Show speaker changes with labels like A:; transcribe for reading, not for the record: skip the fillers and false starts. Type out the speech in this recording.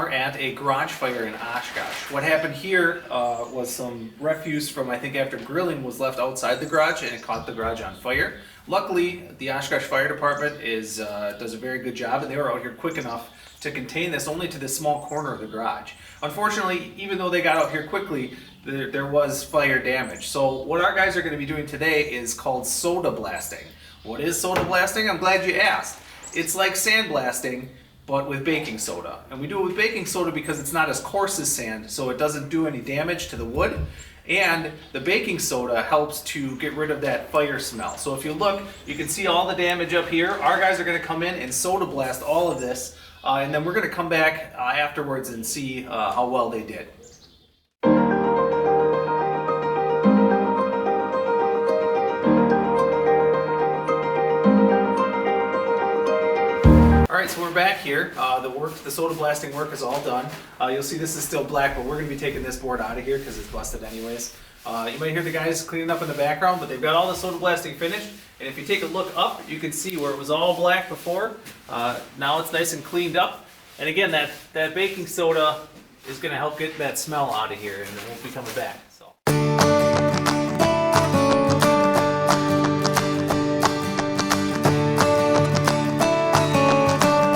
A: are at a garage fire in Oshkosh. What happened here was some refuse from, I think, after grilling was left outside the garage and it caught the garage on fire. Luckily, the Oshkosh Fire Department does a very good job, and they were out here quick enough to contain this only to this small corner of the garage. Unfortunately, even though they got out here quickly, there was fire damage. So what our guys are going to be doing today is called soda blasting. What is soda blasting? I'm glad you asked. It's like sandblasting, but with baking soda. And we do it with baking soda because it's not as coarse as sand, so it doesn't do any damage to the wood. And the baking soda helps to get rid of that fire smell. So if you look, you can see all the damage up here. Our guys are gonna come in and soda blast all of this, and then we're gonna come back afterwards and see how well they did. Alright, so we're back here. The soda blasting work is all done. You'll see this is still black, but we're going to be taking this board out of here because it's busted anyways. You might hear the guys cleaning up in the background, but they've got all the soda blasting finished. And if you take a look up, you can see where it was all black before. Now it's nice and cleaned up. And again, that baking soda is going to help get that smell out of here, and it won't be coming back. So.